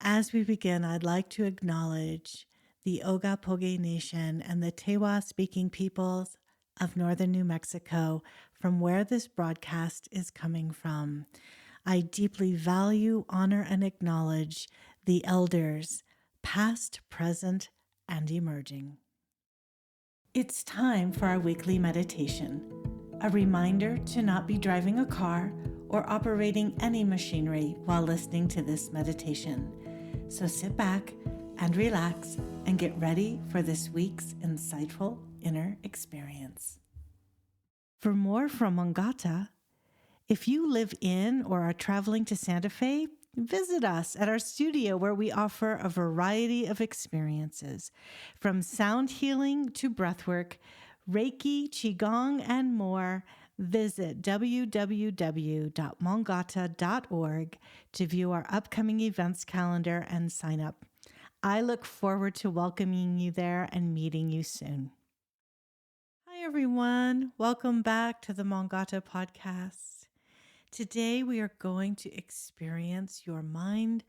As we begin, I'd like to acknowledge the Ogapoge Nation and the Tewa speaking peoples of northern New Mexico, from where this broadcast is coming from. I deeply value, honor, and acknowledge the elders, past, present, and emerging. It's time for our weekly meditation, a reminder to not be driving a car or operating any machinery while listening to this meditation. So sit back and relax and get ready for this week's insightful inner experience. For more from Mongata, if you live in or are traveling to Santa Fe, visit us at our studio where we offer a variety of experiences, from sound healing to breathwork, Reiki, Qigong, and more. Visit www.mongata.org to view our upcoming events calendar and sign up. I look forward to welcoming you there and meeting you soon. Hi, everyone. Welcome back to the Mongata podcast. Today, we are going to experience your mind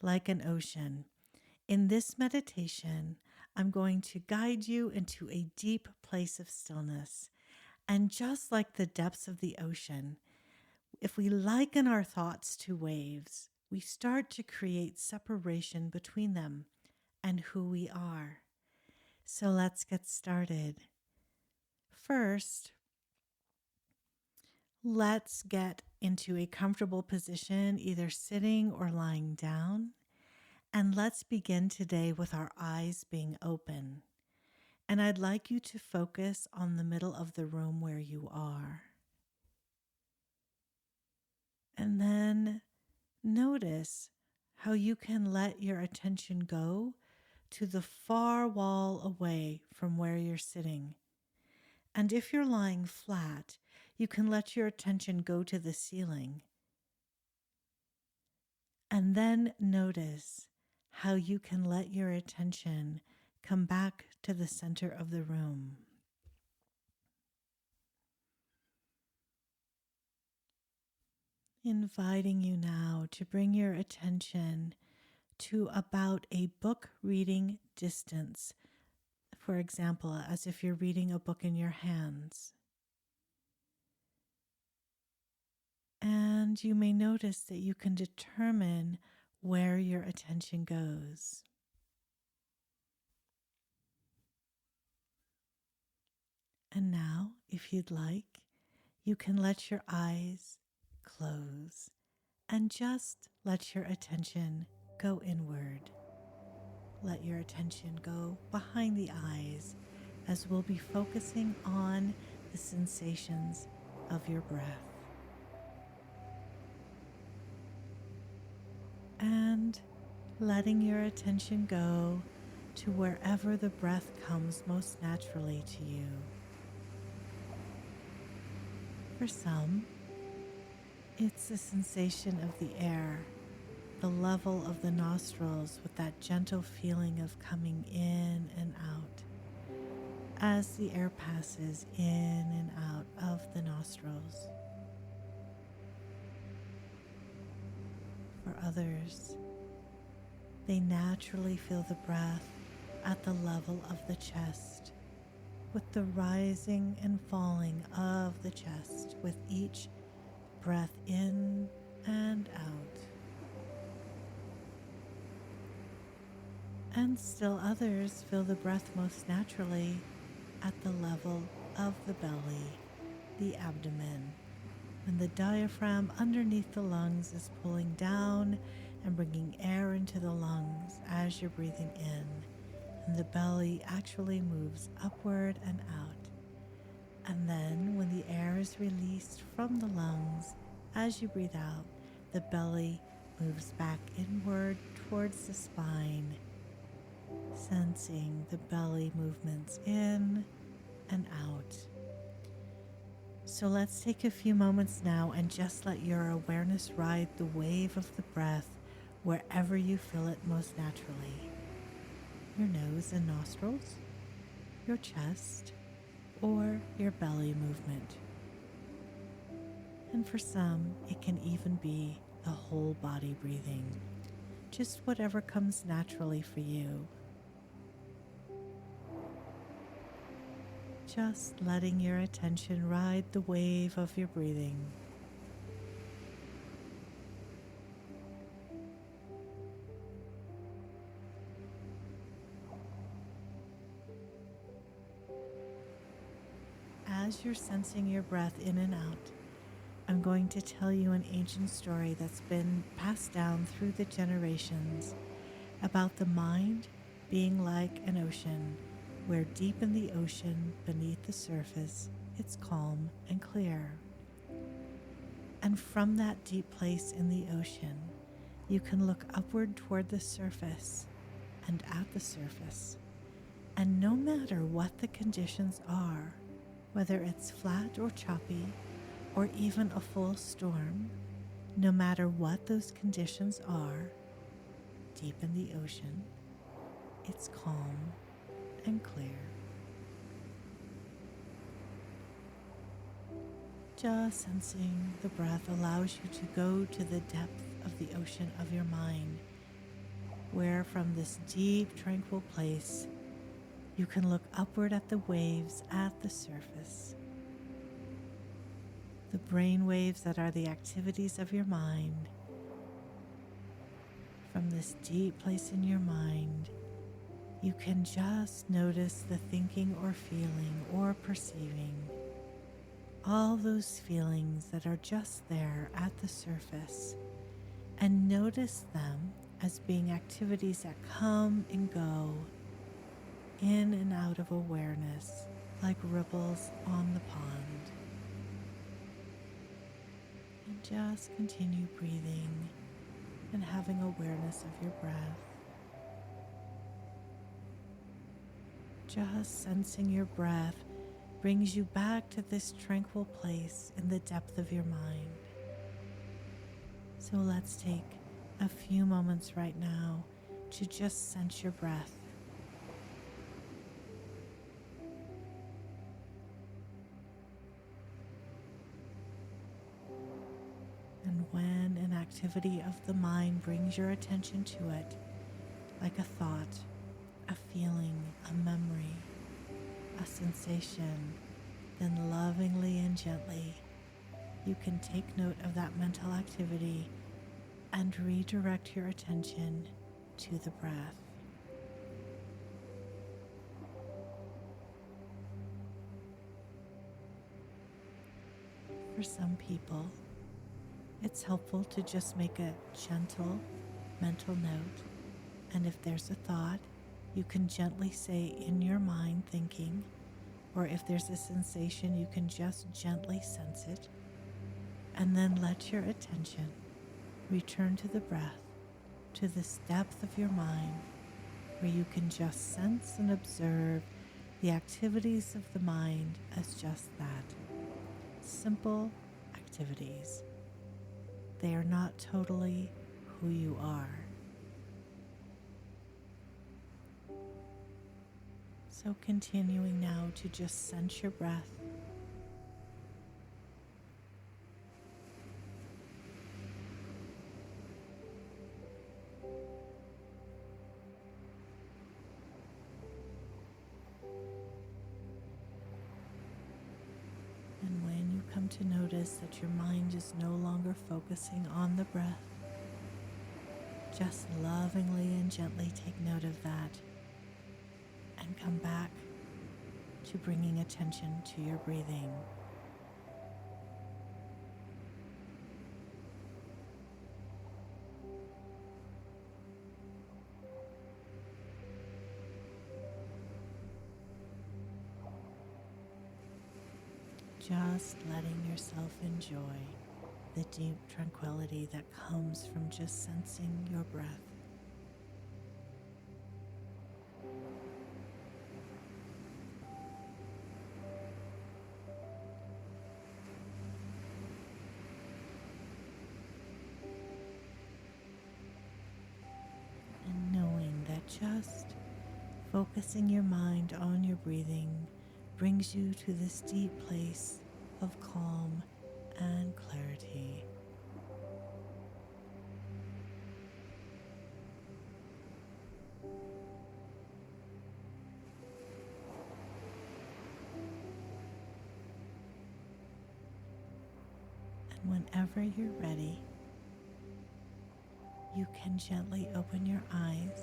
like an ocean. In this meditation, I'm going to guide you into a deep place of stillness. And just like the depths of the ocean, if we liken our thoughts to waves, we start to create separation between them and who we are. So let's get started. First, let's get into a comfortable position, either sitting or lying down. And let's begin today with our eyes being open. And I'd like you to focus on the middle of the room where you are. And then notice how you can let your attention go to the far wall away from where you're sitting. And if you're lying flat, you can let your attention go to the ceiling. And then notice how you can let your attention come back to the center of the room. Inviting you now to bring your attention to about a book reading distance. For example, as if you're reading a book in your hands. And you may notice that you can determine where your attention goes. And now, if you'd like, you can let your eyes close and just let your attention go inward. Let your attention go behind the eyes as we'll be focusing on the sensations of your breath. And letting your attention go to wherever the breath comes most naturally to you. For some, it's the sensation of the air, the level of the nostrils with that gentle feeling of coming in and out as the air passes in and out of the nostrils. For others, they naturally feel the breath at the level of the chest, with the rising and falling of the chest with each breath in and out. And still others feel the breath most naturally at the level of the belly, the abdomen, when the diaphragm underneath the lungs is pulling down and bringing air into the lungs as you're breathing in, and the belly actually moves upward and out. And then when the air is released from the lungs, as you breathe out, the belly moves back inward towards the spine, sensing the belly movements in and out. So let's take a few moments now and just let your awareness ride the wave of the breath wherever you feel it most naturally. Your nose and nostrils, your chest, or your belly movement. And for some, it can even be the whole body breathing, just whatever comes naturally for you. Just letting your attention ride the wave of your breathing. As you're sensing your breath in and out, I'm going to tell you an ancient story that's been passed down through the generations about the mind being like an ocean, where deep in the ocean, beneath the surface, it's calm and clear. And from that deep place in the ocean, you can look upward toward the surface and at the surface. And no matter what the conditions are, whether it's flat or choppy, or even a full storm, no matter what those conditions are, deep in the ocean, it's calm and clear. Just sensing the breath allows you to go to the depth of the ocean of your mind, where from this deep, tranquil place, you can look upward at the waves at the surface. The brain waves that are the activities of your mind. From this deep place in your mind, you can just notice the thinking or feeling or perceiving. All those feelings that are just there at the surface, and notice them as being activities that come and go in and out of awareness like ripples on the pond. And just continue breathing and having awareness of your breath. Just sensing your breath brings you back to this tranquil place in the depth of your mind. So let's take a few moments right now to just sense your breath. And when an activity of the mind brings your attention to it, like a thought, a feeling, a memory, a sensation, then lovingly and gently, you can take note of that mental activity and redirect your attention to the breath. For some people, it's helpful to just make a gentle mental note, and if there's a thought, you can gently say in your mind thinking, or if there's a sensation, you can just gently sense it, and then let your attention return to the breath, to this depth of your mind, where you can just sense and observe the activities of the mind as just that, simple activities. They are not totally who you are. So continuing now to just sense your breath. And when you come to notice that your mind is no longer focusing on the breath, just lovingly and gently take note of that and come back to bringing attention to your breathing. Just letting yourself enjoy the deep tranquility that comes from just sensing your breath. And knowing that just focusing your mind on your breathing brings you to this deep place of calm and clarity. Whenever you're ready, you can gently open your eyes.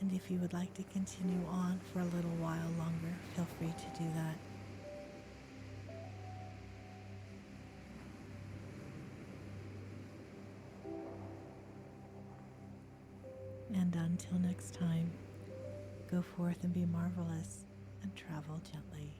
And if you would like to continue on for a little while longer, feel free to do that. And until next time, go forth and be marvelous and travel gently.